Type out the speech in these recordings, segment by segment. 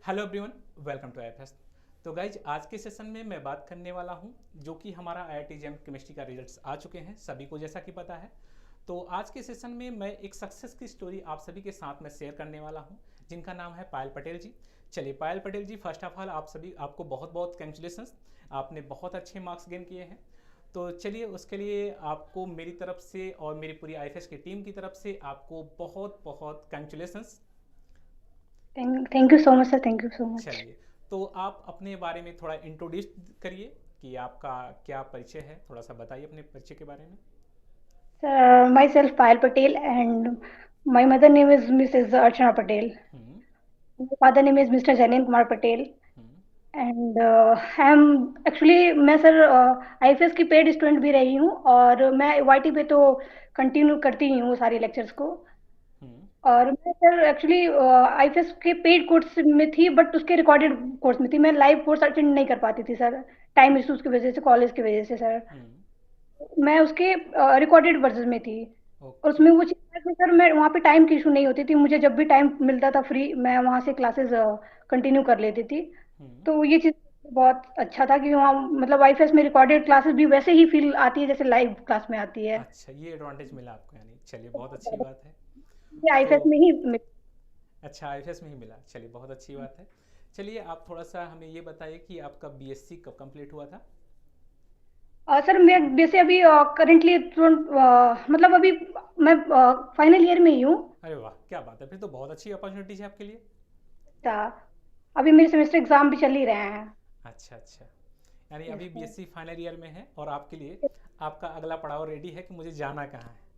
Hello everyone, welcome to IFS. तो guys आज के सेशन में मैं बात करने वाला हूं जो कि हमारा आईआईटी जेम केमिस्ट्री का रिजल्ट्स आ चुके हैं सभी को, जैसा कि पता है। तो आज के सेशन में मैं एक सक्सेस की स्टोरी आप सभी के साथ में शेयर करने वाला हूं, जिनका नाम है पायल पटेल जी। चलिए पायल पटेल जी, फर्स्ट ऑफ ऑल आपको बहुत बहुत कंग्रेचुलेसन्स, आपने बहुत अच्छे मार्क्स गेन किए हैं। तो चलिए उसके लिए आपको मेरी तरफ से और मेरी पूरी आईएफएस की टीम की तरफ से आपको बहुत बहुत congratulations. Thank you so much sir, thank you so much. चलिए, तो आप अपने बारे में थोड़ा इंट्रोड्यूस करिए कि आपका क्या परिचय है, थोड़ा सा बताइए अपने परिचय के बारे में। Sir, myself Payal Patel and my mother name is Mrs Archana Patel. Hmm. Father name is Mr Jainin Kumar Patel. Hmm. And I am actually मैं सर आईएफएस की पेड स्टूडेंट भी रही हूँ, और मैं वाईटी पे तो कंटिन्यू करती ही हूँ सारी लेक्चर्स को। हम्म। और मैं सर एक्चुअली आईएफएस के पेड कोर्स में थी, बट उसके रिकॉर्डेड कोर्स में थी। मैं लाइव कोर्स अटेंड नहीं कर पाती थी सर, टाइम इशूज की वजह से, कॉलेज की वजह से सर। हम्म। मैं उसके रिकॉर्डेड वर्जन में थी। और ओके। उसमें वो चीज़ है कि सर मैं वहाँ पे टाइम की इशू नहीं होती थी, मुझे जब भी टाइम मिलता था फ्री, मैं वहाँ से क्लासेस कंटिन्यू कर लेती थी। हम्म। तो ये चीज़ बहुत अच्छा था कि वहाँ मतलब आईफएस में रिकॉर्डेड क्लासेस भी वैसे ही फील आती है जैसे लाइव क्लास में आती है। अच्छा, ये एडवांटेज मिला आपको, यानी चलिए तो बहुत बहुत अच्छी ज़्यादा बात है। ये तो आईफएस में ही अच्छा, आईएफएस में ही मिला, चलिए बहुत अच्छी बात है। चलिए आप थोड़ा सा हमें ये बताइए कि आपका बीएससी कब कंप्लीट हुआ था। सर मैं जैसे अभी करेंटली मतलब अभी मैं फाइनल ईयर में ही हूँ। अरे वाह, क्या बात है, फिर तो बहुत अच्छी अपॉर्चुनिटीज है आपके लिए। अच्छा, अभी मेरे सेमेस्टर एग्जाम भी चल ही रहे हैं। अच्छा अच्छा, यानी यस अभी सर। बीएससी फाइनल ईयर में है और आपके लिए आपका अगला पड़ाव रेडी है कि मुझे जाना कहाँ है।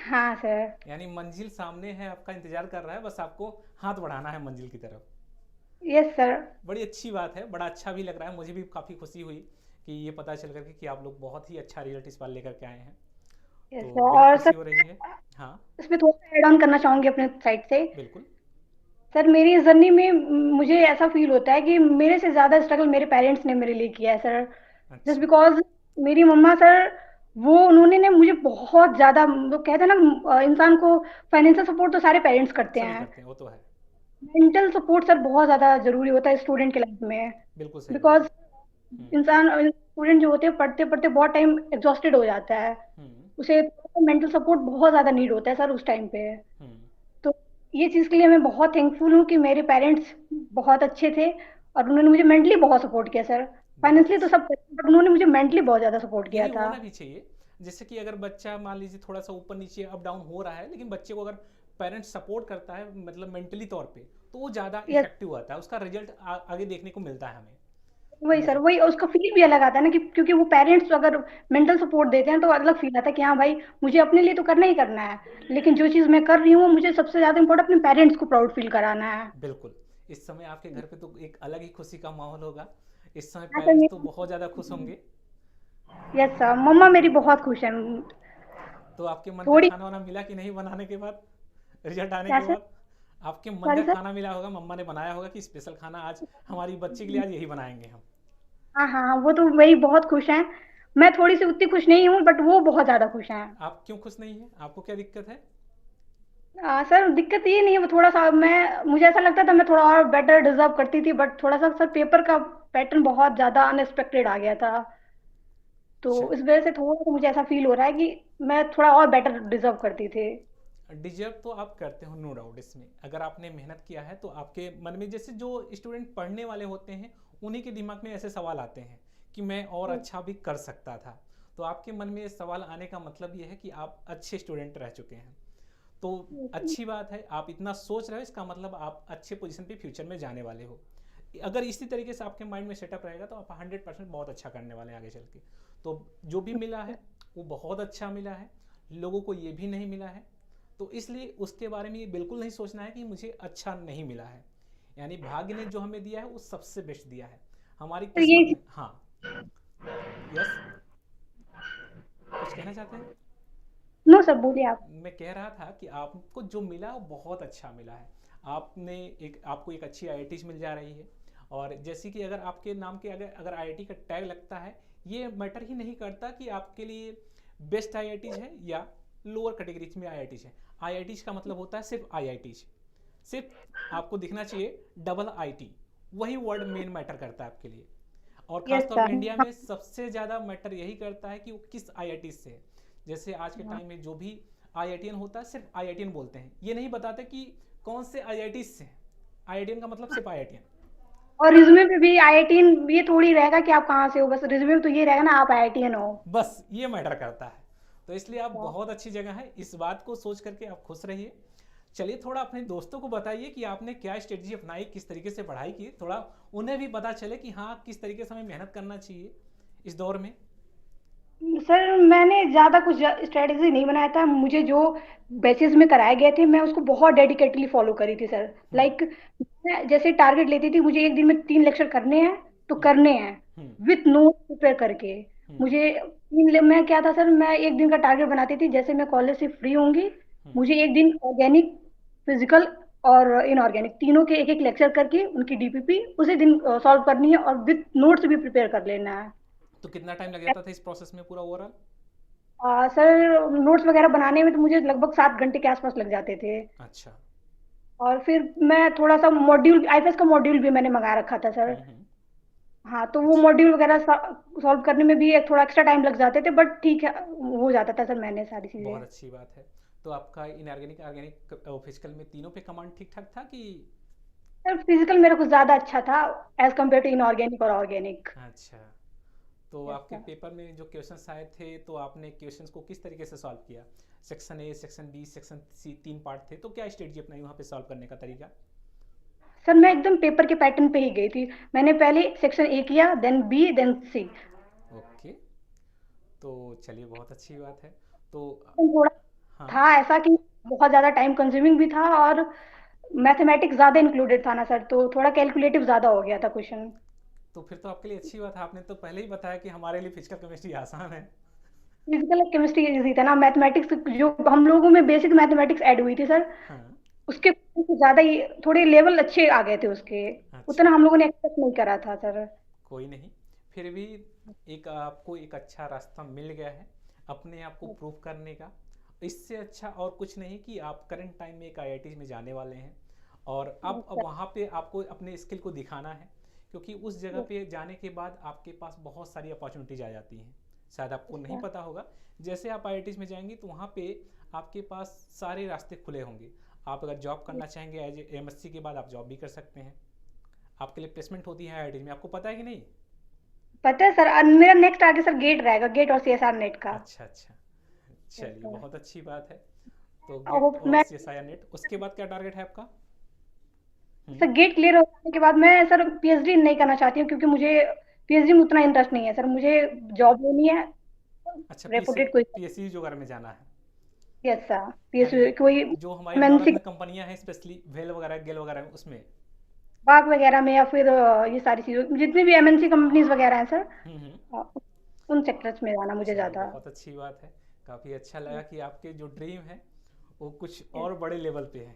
हाँ सर। यानी मंजिल सामने है, आपका इंतजार कर रहा है, बस आपको हाथ बढ़ाना है मंजिल की तरफ। Yes sir. बड़ी अच्छी बात है, बड़ा अच्छा भी लग रहा है, मुझे भी काफ़ी खुशी हुई कि ये पता चल करके कि आप लोग बहुत ही अच्छा रिजल्ट इस बार लेकर के आए हैं। यस तो सर, बेहद और खुशी सर हो रही है। हाँ, इसमें थोड़ा ऐड ऑन करना चाहूंगी अपने साइड से। बिल्कुल। सर मेरी जर्नी में मुझे ऐसा फील होता है कि मेरे से ज्यादा स्ट्रगल मेरे पेरेंट्स ने मेरे लिए किया है सर। जस्ट अच्छा। बिकॉज मेरी मम्मा सर, वो उन्होंने ने मुझे बहुत ज्यादा, वो कहते हैं ना इंसान को फाइनेंशियल सपोर्ट तो सारे पेरेंट्स करते सभी हैं। करते हैं, वो तो है। मेंटल सपोर्ट सर बहुत ज्यादा जरूरी होता है स्टूडेंट के लाइफ में। बिल्कुल सही बात बिकॉज है। हम्म। इंसान स्टूडेंट जो होते हैं पढ़ते पढ़ते बहुत टाइम एग्जॉस्टेड हो जाता है। हम्म। उसे मेंटल सपोर्ट बहुत ज्यादा नीड होता है सर उस टाइम पे। हम्म। तो ये चीज़ के लिए मैं बहुत थैंकफुल हूँ कि मेरे पेरेंट्स बहुत अच्छे थे, और उन्होंने मुझे मेंटली बहुत सपोर्ट किया सर। बहुत फाइनेंशियली तो अच्छी। सब, बट उन्होंने मुझे मेंटली बहुत ज़्यादा सपोर्ट किया यही था। होना भी चाहिए। जैसे कि अगर बच्चा मान लीजिए थोड़ा सा ऊपर नीचे अप डाउन हो रहा है, लेकिन बच्चे को अगर पेरेंट्स सपोर्ट करता है मतलब मेंटली तौर पे, तो वो ज़्यादा यस, इफेक्टिव आता है, उसका रिजल्ट आगे देखने को मिलता है हमें। वही मुझे सर, वही उसका फील भी अलग आता है ना, कि क्योंकि वो पेरेंट्स अगर मेंटल सपोर्ट देते हैं तो अलग फील आता है कि हाँ भाई, मुझे अपने लिए तो करना ही करना है, लेकिन जो चीज़ मैं कर रही हूँ मुझे सबसे ज़्यादा इम्पोर्टेंट अपने पेरेंट्स को प्राउड फील कराना है। बिल्कुल। इस समय आपके घर पे तो एक अलग ही खुशी का माहौल होगा। इस समय हाँ पेरेंट्स सर। तो बहुत ज़्यादा खुश होंगे। यस सर, मम्मा मेरी बहुत खुश है। तो आपके मन का थोड़ी। खाना वाना मिला कि नहीं बनाने के बाद, रिजल्ट आने क्या के सर? बाद? आपके मन का सॉरी सर। खाना मिला होगा, मम्मा ने बनाया होगा कि स्पेशल खाना आज हमारी बच्ची के लिए आज यही बनाएंगे हम। हाँ हाँ हाँ, वो तो वही बहुत खुश हैं। मैं थोड़ी सी उतनी खुश नहीं हूँ, बट वो बहुत ज्यादा खुश हैं। आप क्यों खुश नहीं है, आपको क्या दिक्कत है? सर दिक्कत ये नहीं है, वो थोड़ा सा मैं, मुझे ऐसा लगता था मैं थोड़ा और बेटर डिजर्व करती थी, बट थोड़ा सा सर पेपर का पैटर्न बहुत ज्यादा अनएक्सपेक्टेड आ गया था। तो इस चलिए, वजह से थोड़ा सा मुझे ऐसा फील हो रहा है कि मैं थोड़ा और बेटर डिजर्व करती थी। डिजर्व तो आप करते हो, नो डाउट। इसमें अगर आपने मेहनत किया है तो आपके मन में, जैसे जो स्टूडेंट पढ़ने वाले होते हैं उन्हीं के दिमाग में ऐसे सवाल आते हैं कि मैं और अच्छा भी कर सकता था। तो आपके मन में ये सवाल आने का मतलब ये है कि आप अच्छे स्टूडेंट रह चुके हैं। तो अच्छी बात है, आप इतना सोच रहे हो, इसका मतलब आप अच्छे पोजीशन पे फ्यूचर में जाने वाले हो। अगर इसी तरीके से आपके माइंड में सेटअप रहेगा तो आप 100% बहुत अच्छा करने वाले हैं आगे चल के। तो जो भी मिला है वो बहुत अच्छा मिला है, लोगों को ये भी नहीं मिला है। तो इसलिए उसके बारे में ये बिल्कुल नहीं सोचना है कि मुझे अच्छा नहीं मिला है। यानी भाग्य ने जो हमें दिया है वो सबसे बेस्ट दिया है, हमारी तो ये किस्मत में। हाँ। यस, कुछ कहना चाहते हैं? नो सर, बोलिए आप। मैं कह रहा था कि आपको जो मिला वो बहुत अच्छा मिला है। आपको एक अच्छी आईआईटी मिल जा रही है। और जैसे कि अगर आपके नाम के अगर अगर आईआईटी का टैग लगता है, ये मैटर ही नहीं करता कि आपके लिए बेस्ट आईआईटी है या लोअर कैटेगरीज में आईआईटी है। आईआईटी का मतलब होता है सिर्फ आईआईटी। सिर्फ आपको दिखना चाहिए डबल आईटी, वही वर्ड मेन मैटर करता है आपके लिए। और यस खासतौर पे सर। इंडिया में सबसे ज़्यादा मैटर यही करता है कि वो किस आईआईटी से है। जैसे आज के टाइम में जो भी आईआईटीएन होता है सिर्फ आईआईटीएन बोलते हैं, ये नहीं बताते कि कौन से आईआईटी से है। आईआईटीएन का मतलब सिर्फ आईआईटीएन। और रिज्यूमे पे भी आईआईटीएन ये थोड़ी रहेगा कि आप कहाँ से हो, बस रिज्यूमे में तो ये रहेगा ना आप आईआईटीएन हो। बस ये मैटर करता है। तो इसलिए आप बहुत अच्छी जगह है, इस बात को सोच करके आप खुश रहिए। चलिए थोड़ा अपने दोस्तों को बताइए कि आपने क्या स्ट्रेटजी अपनाई, किस तरीके से पढ़ाई की, थोड़ा उन्हें भी पता चले कि हाँ किस तरीके से हमें मेहनत करना चाहिए इस दौर में। सर मैंने ज्यादा कुछ स्ट्रेटेजी नहीं बनाया था, मुझे जो बैचेस में कराए गए थे मैं उसको बहुत डेडिकेटली फॉलो करी थी सर। हम्म। लाइक मैं जैसे टारगेट लेती थी, मुझे एक दिन में 3 लेक्चर करने हैं तो हम्म। करने हैं, हम्म। विथ नोट प्रिपेयर करके। हम्म। मुझे मैं क्या था सर, मैं एक दिन का टारगेट बनाती थी, जैसे मैं कॉलेज से फ्री होंगी हम्म। मुझे एक दिन ऑर्गेनिक, फिजिकल और इनऑर्गेनिक तीनों के एक एक लेक्चर करके उनकी डीपीपी उसी दिन सॉल्व करनी है और विथ नोट्स भी प्रिपेयर कर लेना है। तो कितना टाइम लग जाता था इस प्रोसेस में पूरा ओवरऑल? सर नोट्स वगैरह बनाने में तो मुझे लगभग 7 घंटे के आसपास लग जाते थे। अच्छा। और फिर मैं थोड़ा सा मॉड्यूल, आईएफएस का मॉड्यूल भी मैंने मंगा रखा था सर। हम्म। हम्म। हाँ, तो वो अच्छा। मॉड्यूल वगैरह सॉल्व करने में भी एक थोड़ा एक्स्ट्रा टाइम लग जाते थे, बट ठीक है हो जाता था सर, मैंने सारी बहुत चीज़ें। अच्छी बात है। तो आपका इनऑर्गेनिक ऑर्गेनिक फिजिकल में तीनों पे कमांड ठीक ठाक था कि? सर फिजिकल मेरा कुछ ज़्यादा अच्छा था एज कम्पेयर टू इनऑर्गेनिक और ऑर्गेनिक। अच्छा। तो यस आपके सर। पेपर में जो क्वेश्चंस आए थे तो आपने क्वेश्चंस को किस तरीके से सॉल्व किया? Section A, section B, section C, 3 part थे, तो क्या स्ट्रेटजी अपनाई वहाँ पे सॉल्व करने का तरीका? सर मैं एकदम पेपर के पैटर्न पे ही गई थी। मैंने पहले सेक्शन ए किया, देन बी, देन सी। ओके। तो चलिए बहुत अच्छी बात है। तो थोड़ा हाँ। था ऐसा कि बहुत ज़्यादा टाइम कंज्यूमिंग भी था, और मैथमेटिक्स ज़्यादा इंक्लूडेड था ना सर, तो थोड़ा कैलकुलेटिव ज़्यादा हो गया था क्वेश्चन। तो फिर तो आपके लिए अच्छी बात है, आपने तो पहले ही बताया कि हमारे लिए फिजिकल केमिस्ट्री आसान है। फिजिकल केमिस्ट्री इजी था ना, मैथमेटिक्स जो हम लोगों में बेसिक मैथमेटिक्स ऐड हुई थी सर, हाँ। उसके कुछ ज्यादा ही थोड़े लेवल अच्छे आ गए थे उसके। अच्छा। उतना हम लोगों ने एक्सपेक्ट नहीं करा था सर। कोई नहीं, फिर भी एक आपको एक अच्छा रास्ता मिल गया है अपने आप को प्रूव करने का। इससे अच्छा और कुछ नहीं कि आप करंट टाइम में एक आईआईटी में जाने वाले हैं, और अब वहाँ पे आपको अपने स्किल को दिखाना है, क्योंकि उस जगह पे जाने के बाद आपके पास बहुत सारी अपॉर्चुनिटीज आ जाती हैं। शायद आपको नहीं पता होगा, जैसे आप आईआईटीज में जाएंगे तो वहाँ पे आपके पास सारे रास्ते खुले होंगे। आप अगर जॉब करना चाहेंगे एज एमएससी के बाद आप जॉब भी कर सकते हैं। आपके लिए प्लेसमेंट होती है आईआईटीज में, आपको पता है कि नहीं? पता है सर, मेरा नेक्स्ट आगे सर गेट रहेगा, गेट और सीएसआर नेट का। अच्छा अच्छा। चलिए बहुत अच्छी बात है। तो गेट होप और मैं सीएसआईआर नेट, उसके बाद क्या टारगेट है आपका? हम्म। सर गेट क्लियर हो जाने के बाद मैं सर पीएचडी नहीं करना चाहती हूँ, क्योंकि मुझे पीएचडी में उतना इंटरेस्ट नहीं है सर, मुझे जॉब लेनी है अच्छा, रेपुटेड कोई। पीएसयू जो में जाना है। यस सर, यानी पीएचडी कोई जो हमारी एमएनसी, नवरत्न कंपनियां हैं, स्पेशली वेल वगैरह, गेल वगैरह, उसमें? बाग वगैरह में, या फिर ये सारी चीज़ों जितनी भी एमएनसी कंपनीज वगैरह हैं सर, हम्म। अ, उन सेक्टर्स में जाना मुझे चलिए ज़्यादा। बहुत अच्छी बात है। काफ़ी अच्छा लगा कि आपके जो ड्रीम है वो कुछ और बड़े लेवल पे है।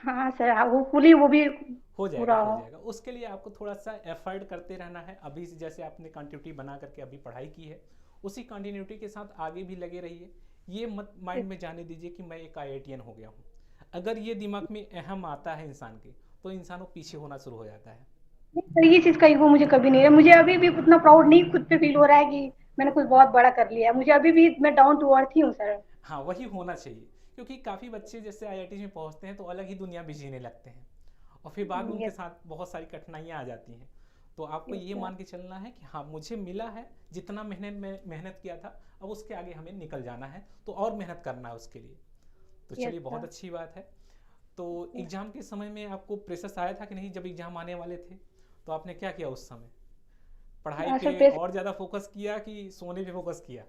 हाँ सर, होपफुली वो भी हो जाएगा, पूरा हो हो। जाएगा। उसके लिए आपको थोड़ा सा एफर्ट करते रहना है। अभी से जैसे आपने कंटिन्यूटी बना करके अभी पढ़ाई की है, उसी कंटिन्यूटी के साथ आगे भी लगे रहिए। ये मत माइंड में जाने दीजिए कि मैं एक आईआईटीएन हो गया हूँ। अगर ये दिमाग में अहम आता है इंसान के, तो इंसान वो पीछे होना शुरू हो जाता है। नहीं सर, ये चीज़ का ईगो मुझे कभी नहीं है, मुझे अभी भी उतना प्राउड नहीं खुद पे फील हो रहा है कि मैंने कुछ बहुत बड़ा कर लिया है, मुझे अभी भी मैं डाउन टू अर्थ ही हूँ सर। हाँ वही होना चाहिए, क्योंकि काफ़ी बच्चे जैसे आईआईटी में पहुँचते हैं तो अलग ही दुनिया में जीने लगते हैं, और फिर बाद में उनके यस। साथ बहुत सारी कठिनाइयाँ आ जाती हैं। तो आपको यस ये सर। मान के चलना है कि हाँ मुझे मिला है, जितना मेहनत किया था, अब उसके आगे हमें निकल जाना है, तो और मेहनत करना है उसके लिए। तो यस चलिए बहुत सर। अच्छी बात है। तो एग्ज़ाम के समय में आपको प्रेशर आया था कि नहीं, जब एग्ज़ाम आने वाले थे तो आपने क्या किया उस समय? पढ़ाई सर पे पैसे और ज़्यादा फोकस किया कि सोने पे फोकस किया?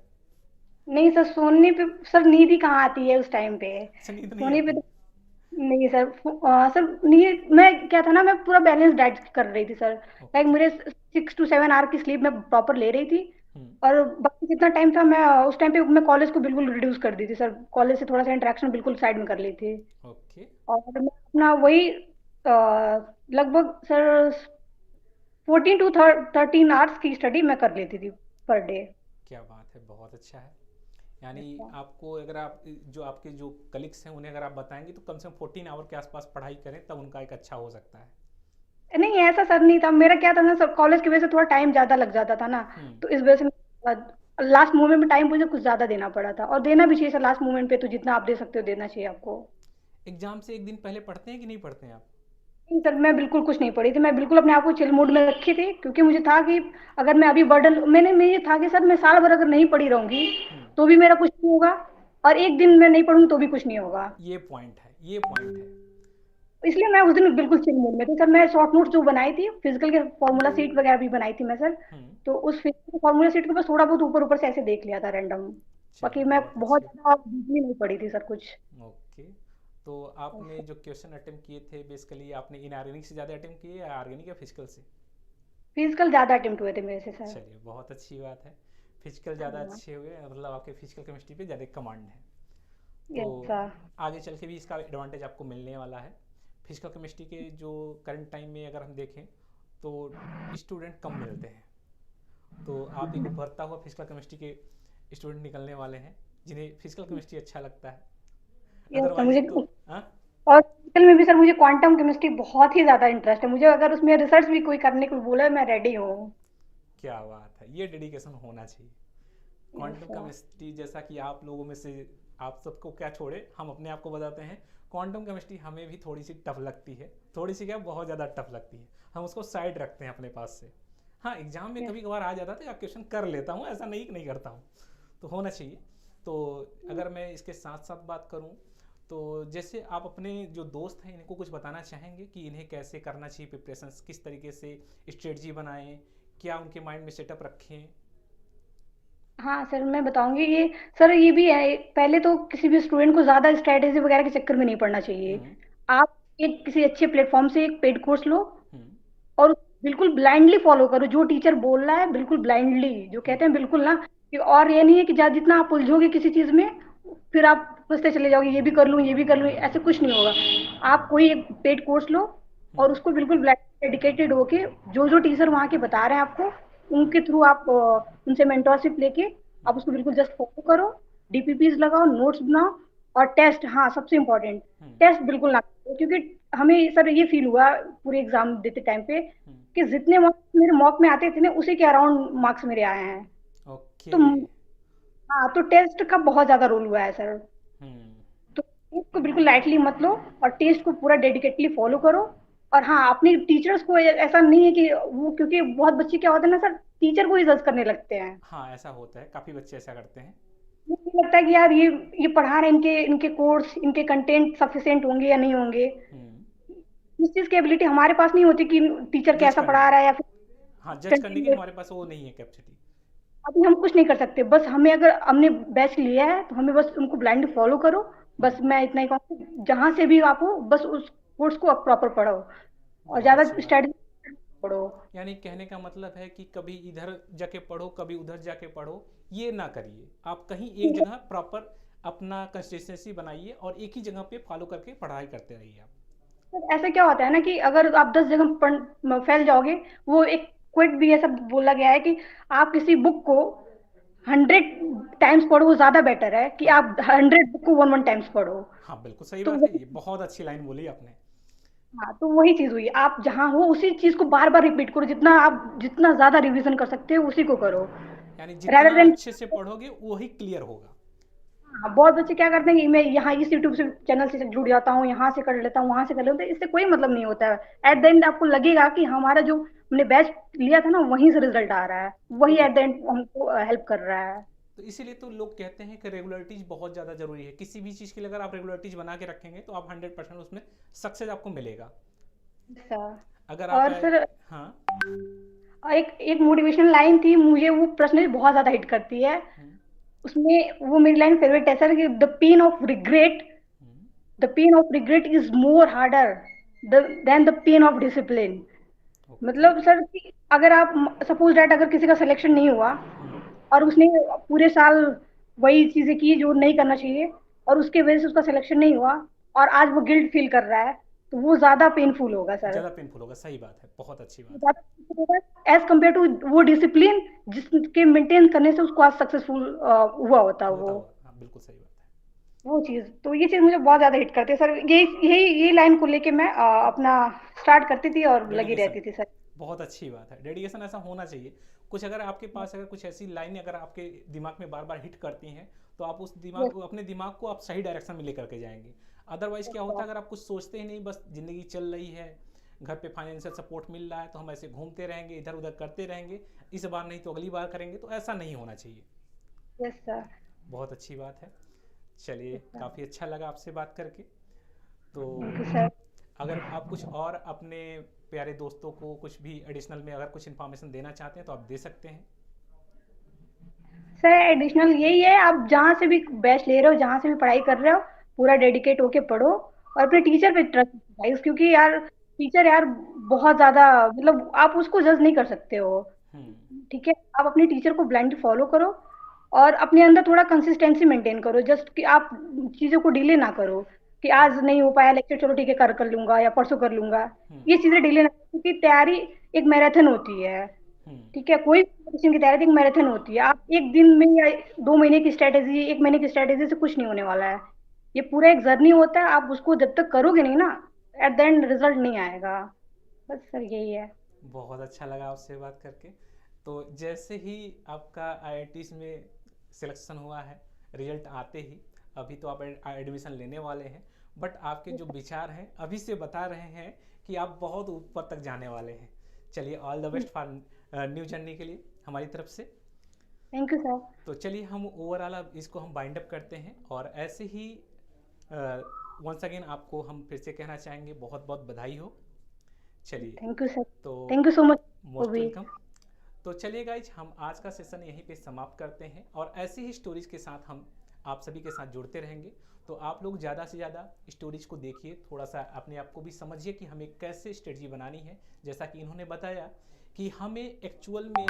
नहीं सर, सोने पे सर नींद ही कहाँ आती है उस टाइम पे। अच्छा, नींद नहीं सोने पे आती? तो नहीं सर, सर नींद मैं क्या था ना, मैं पूरा बैलेंस डाइट कर रही थी सर। Like okay. मेरे 6 to 7 आवर की स्लीप मैं प्रॉपर ले रही थी, हम्म। और बाकी जितना टाइम था मैं उस टाइम पे मैं कॉलेज को बिल्कुल रिड्यूस कर दी थी सर, कॉलेज से थोड़ा सा इंटरेक्शन बिल्कुल साइड में कर ली थी। ओके। और मैं अपना वही लगभग सर 14 to 13 आवर्स की स्टडी मैं कर लेती थी पर डे। क्या बात है, बहुत अच्छा है। यानी अच्छा। आपको अगर आप जो आपके जो कलीग्स हैं उन्हें अगर आप बताएंगे तो कम से कम 14 आवर के आसपास पढ़ाई करें तब उनका एक अच्छा हो सकता है। नहीं ऐसा सर नहीं था, मेरा क्या था ना सर, कॉलेज की वजह से थोड़ा टाइम ज्यादा लग जाता था ना, हम्म। तो इस वजह से लास्ट मोमेंट में टाइम मुझे कुछ ज्यादा देना पड़ा था, और देना भी चाहिए सर लास्ट मोमेंट पे, तो जितना आप दे सकते हो देना चाहिए आपको। एग्जाम से एक दिन पहले पढ़ते हैं कि नहीं पढ़ते हैं आप? नहीं सर, मैं बिल्कुल कुछ नहीं पढ़ी थी, मैं बिल्कुल अपने आप को चिल मूड में रखी थी, क्योंकि मुझे था कि अगर मैं अभी बर्डन मैंने ये था कि सर मैं साल भर अगर नहीं पढ़ी रहूंगी हम्म। तो भी मेरा कुछ नहीं होगा, और एक दिन मैं नहीं पढ़ूंगी तो भी कुछ नहीं होगा। ये पॉइंट है, ये पॉइंट है। इसलिए मैं उस दिन बिल्कुल चिल मूड में थी सर। मैं शॉर्ट नोट्स जो बनाई थी, फिजिकल के फॉर्मूला सीट वगैरह भी बनाई थी मैं सर, हम्म। तो उस फिजिकल फॉर्मूला सीट को बस थोड़ा बहुत ऊपर ऊपर से ऐसे देख लिया था रैंडम। बाकी चलिए मैं बहुत बहुत अच्छी। ज्यादा डीपली नहीं पढ़ी थी सर कुछ। ओके। तो आपने जो क्वेश्चन अटेम्प्ट किए थे बेसिकली आपने इनऑर्गेनिक से ज़्यादा अटेम्प्ट किए या ऑर्गेनिक या फिजिकल से? फिजिकल ज्यादा अटेम्प्ट हुए थे मेरे से सर। चलिए बहुत अच्छी बात है। फिजिकल ज़्यादा हाँ। अच्छे हुए मतलब आपके फिजिकल केमिस्ट्री पे ज़्यादा कमांड है। तो यस सर। आगे चल के भी इसका एडवांटेज आपको मिलने वाला है। फिजिकल केमिस्ट्री के जो करंट टाइम में अगर हम देखें तो स्टूडेंट कम मिलते हैं, तो आप एक उभरता हुआ फिजिकल केमिस्ट्री के स्टूडेंट निकलने वाले हैं जिन्हें फिजिकल केमिस्ट्री अच्छा लगता है। यस सर अदरवाइज मुझे, तो हाँ। और फिजिकल में भी सर मुझे क्वांटम केमिस्ट्री बहुत ही ज्यादा इंटरेस्ट है, मुझे अगर उसमें रिसर्च भी कोई करने को बोला मैं रेडी हूँ। क्या बात है, ये डेडिकेशन होना चाहिए। Yes quantum sir. केमिस्ट्री जैसा कि आप लोगों में से आप सबको क्या छोड़े हम अपने आप को बताते हैं, क्वांटम केमिस्ट्री हमें भी थोड़ी सी टफ लगती है, थोड़ी सी क्या बहुत ज़्यादा टफ लगती है, हम उसको साइड रखते हैं अपने पास से। हाँ एग्जाम में यस। कभी कभार आ जाता था या क्वेश्चन कर लेता हूँ, ऐसा नहीं कि नहीं करता हूँ, तो होना चाहिए। तो अगर मैं इसके साथ साथ बात करूँ तो जैसे आप अपने जो दोस्त हैं इनको कुछ बताना चाहेंगे कि इन्हें कैसे करना चाहिए प्रिपरेशन, किस तरीके से स्ट्रेटजी बनाएं, क्या उनके माइंड में सेटअप रखें? हाँ सर मैं बताऊंगी ये। सर ये भी है, पहले तो किसी भी स्टूडेंट को ज्यादा स्ट्रेटेजी वगैरह के चक्कर में नहीं पड़ना चाहिए। हम्म। आप एक किसी अच्छे प्लेटफॉर्म से एक पेड कोर्स लो, हम्म। और बिल्कुल ब्लाइंडली फॉलो करो जो टीचर बोल रहा है, बिल्कुल ब्लाइंडली जो हम्म। कहते हैं बिल्कुल ना, और ये नहीं है कि जितना आप उलझोगे किसी चीज में फिर आप सोचते चले जाओगे ये भी कर लूँ ये भी कर लूँ, ऐसे कुछ नहीं होगा। आप कोई एक पेड कोर्स लो और हम्म। उसको बिल्कुल ब्लाइंड डेडिकेटेड होके जो जो टीचर वहाँ के बता रहे हैं आपको हम्म। उनके थ्रू आप उनसे मेंटोरशिप लेके आप हम्म। उसको बिल्कुल जस्ट फॉलो करो, डीपीपीज लगाओ, नोट्स बनाओ, और टेस्ट, हाँ सबसे इम्पोर्टेंट, हम्म। टेस्ट बिल्कुल ना करो, क्योंकि हमें सर ये फील हुआ पूरे एग्जाम देते टाइम पे हम्म। कि जितने मार्क्स मेरे मॉक में आते थे ना उसी के अराउंड मार्क्स मेरे आए हैं। ओके। तो हाँ, तो टेस्ट का बहुत ज्यादा रोल हुआ है सर। हम्म। तो इसको बिल्कुल लाइटली मत लो, और टेस्ट को पूरा डेडिकेटली फॉलो करो। और हाँ, अपनी टीचर्स को ऐसा नहीं है कि वो, क्योंकि बहुत बच्चे क्या होते हैं ना सर, टीचर को ही जज करने लगते हैं। हाँ ऐसा होता है, काफ़ी बच्चे ऐसा करते हैं। मुझे लगता है कि यार ये पढ़ा रहे हैं, इनके इनके कोर्स इनके कंटेंट सफिशिएंट होंगे या नहीं होंगे। हम्म। इस चीज की एबिलिटी हमारे पास नहीं होती कि टीचर जज कैसा करने पढ़ा की। रहा है या फिर हाँ जज करने की कंटेंट। हमारे पास वो नहीं है कैपेसिटी। अभी हम कुछ नहीं कर सकते, बस हमें अगर हमने बैच लिया है तो हमें बस उनको ब्लाइंड फॉलो करो। बस हम्म। मैं इतना ही कहूँगी, जहां से भी आप हो बस उस कोर्स को आप प्रॉपर पढ़ो, और बहुत ज्यादा अच्छी बात। स्ट्रेटजी पढ़ो। यानी कहने का मतलब है कि कभी इधर जाके पढ़ो कभी उधर जाके पढ़ो, ये ना करिए, आप कहीं एक जगह प्रॉपर अपना कंसिस्टेंसी बनाइए और एक ही जगह पे फॉलो करके पढ़ाई करते रहिए आप। तो ऐसे क्या होता है ना कि अगर आप 10 जगह फैल जाओगे, वो एक क्विट भी ऐसा बोला गया है कि आप किसी बुक को 100 टाइम्स पढ़ो, वो ज्यादा बेटर है कि हाँ। आप 100 बुक को 1 टाइम्स पढ़ो। हाँ बिल्कुल सही तो बात है, ये बहुत अच्छी लाइन बोली आपने। हाँ, तो वही चीज हुई, आप जहां हो उसी चीज को बार बार रिपीट करो, जितना आप जितना ज्यादा रिवीजन कर सकते हो उसी को करो, यानी rather जितना देन। अच्छे से पढ़ोगे वही क्लियर होगा। हाँ, बहुत बच्चे क्या करते हैं कि मैं यहाँ इस यूट्यूब से चैनल से जुड़ जाता हूँ, यहाँ से कर लेता हूँ वहां से कर लेता हूँ, इससे कोई मतलब नहीं होता है। एट द एंड आपको लगेगा कि हमारा जो हमने बैच लिया था ना वहीं से रिजल्ट आ रहा है, वही ओके। एट द एंड हमको हेल्प कर रहा है। तो इसीलिए तो लोग कहते हैं कि रेगुलरिटीज बहुत ज़्यादा जरूरी है, किसी भी चीज़ के लिए अगर आप रेगुलरिटीज बना के रखेंगे तो आप 100% उसमें सक्सेस आपको मिलेगा। अच्छा। अगर आप और सर हाँ। एक एक मोटिवेशनल लाइन थी, मुझे वो पर्सनली बहुत ज्यादा हिट करती है। हम्म। उसमें वो मेरी लाइन फेवरेट है सर कि hmm. The pain of regret is more harder than the pain of discipline. Okay. मतलब सर कि अगर आप सपोज डैट अगर किसी का सिलेक्शन नहीं हुआ हम्म। और उसने पूरे साल वही चीजें की जो नहीं करना चाहिए, और उसके वजह से उसका सिलेक्शन नहीं हुआ, और आज वो गिल्ट फील कर रहा है, तो वो ज्यादा पेनफुल होगा सर, ज़्यादा पेनफुल होगा, सही बात है, बहुत अच्छी बात है। ज्यादा painful होगा एज कम्पेयर टू वो डिसिप्लिन जिसके मेंटेन करने से उसको आज सक्सेसफुल हुआ होता होता वो हुआ, हाँ बिल्कुल सही बात है। वो चीज। तो ये चीज मुझे बहुत ज्यादा हिट करती है सर, यही लाइन को लेके मैं अपना स्टार्ट करती थी और लगी डेडिकेशन, रहती थी सर। बहुत अच्छी बात है, डेडिकेशन ऐसा होना चाहिए। कुछ अगर आपके पास अगर कुछ ऐसी लाइनें अगर आपके दिमाग में बार बार हिट करती हैं, तो आप उस यस दिमाग अपने दिमाग को आप सही डायरेक्शन में लेकर के जाएंगे। अदरवाइज क्या होता सर। है, अगर आप कुछ सोचते ही नहीं, बस ज़िंदगी चल रही है, घर पे फाइनेंशियल सपोर्ट मिल रहा है, तो हम ऐसे घूमते रहेंगे, इधर उधर करते रहेंगे, इस बार नहीं तो अगली बार करेंगे, तो ऐसा नहीं होना चाहिए। Yes sir. बहुत अच्छी बात है। चलिए, यस सर। काफ़ी अच्छा लगा आपसे बात करके। तो थैंक यू सर। अगर आप कुछ और अपने प्यारे दोस्तों को कुछ भी एडिशनल में अगर कुछ इन्फॉर्मेशन देना चाहते हैं तो आप दे सकते हैं। सर एडिशनल यही है, आप जहाँ से भी बैच ले रहे हो, जहाँ से भी पढ़ाई कर रहे हो, पूरा डेडिकेट होके पढ़ो और अपने टीचर पे ट्रस्ट एक्सरसाइज, क्योंकि यार टीचर यार बहुत ज्यादा, मतलब आप उसको जज नहीं कर सकते हो। हम्म। ठीक है, आप अपने टीचर को ब्लाइंड फॉलो करो और अपने अंदर थोड़ा कंसिस्टेंसी मेंटेन करो, जस्ट कि आप चीजों को डिले ना करो कि हम्म। आज नहीं हो पाया लेक्चर, चलो ठीक है कर कर लूंगा या परसों कर लूंगा। हम्म। ये चीजें डिले ना, क्योंकि तैयारी एक मैराथन होती है। हम्म। ठीक है, कोई कंपटीशन की तैयारी एक मैराथन होती है, आप एक दिन में या 2 महीने की स्ट्रेटेजी, 1 महीने की स्ट्रेटेजी से कुछ नहीं होने वाला है। ये पूरा एक जर्नी होता है, आप उसको जब तक करोगे नहीं ना, एट द एंड रिजल्ट नहीं आएगा। बस सर यही है। बहुत अच्छा लगा आपसे बात करके। तो जैसे ही आपका आईआईटीज में सिलेक्शन हुआ है, रिजल्ट आते ही, अभी तो आप एडमिशन लेने वाले हैं, बट आपके जो विचार हैं अभी से बता रहे हैं कि आप बहुत ऊपर तक जाने वाले हैं। चलिए, all the best for new journey के लिए हमारी तरफ से। Thank you sir. तो चलिए, हम ओवरऑल अब इसको हम बाइंड अप करते हैं, और ऐसे ही वंस अगेन आपको हम फिर से कहना चाहेंगे बहुत बहुत बधाई हो। चलिए, थैंक यू सर। तो थैंक यू सो मच वो मोस्ट भी। वेलकम। तो चलिए गाइज, हम आज का सेशन यहीं पे समाप्त करते हैं, और ऐसी ही स्टोरीज के साथ हम आप सभी के साथ जुड़ते रहेंगे। तो आप लोग ज़्यादा से ज़्यादा स्टोरीज को देखिए, थोड़ा सा अपने आप को भी समझिए कि हमें कैसे स्ट्रेटजी बनानी है। जैसा कि इन्होंने बताया कि हमें एक्चुअल में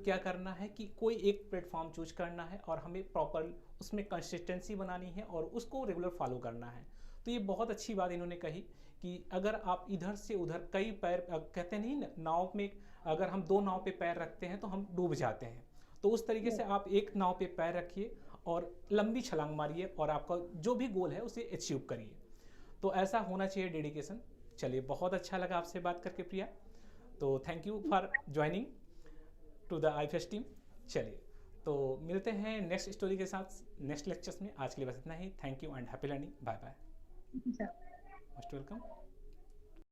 क्या करना है, कि कोई एक प्लेटफॉर्म चूज करना है और हमें प्रॉपर उसमें कंसिस्टेंसी बनानी है और उसको रेगुलर फॉलो करना है। तो ये बहुत अच्छी बात इन्होंने कही कि अगर आप इधर से उधर कई पैर, कहते नहीं ना, नाव में अगर हम दो नाव पे पैर रखते हैं तो हम डूब जाते हैं। तो उस तरीके से आप एक नाव पे पैर रखिए और लंबी छलांग मारिए, और आपका जो भी गोल है उसे अचीव करिए। तो ऐसा होना चाहिए डेडिकेशन। चलिए, बहुत अच्छा लगा आपसे बात करके प्रिया। तो thank you for joining to the IFAS team. चलिए, तो मिलते हैं नेक्स्ट स्टोरी के साथ नेक्स्ट लेक्चर्स में। आज के लिए बस इतना ही। Thank you and happy learning. Bye bye. Sir. Most welcome.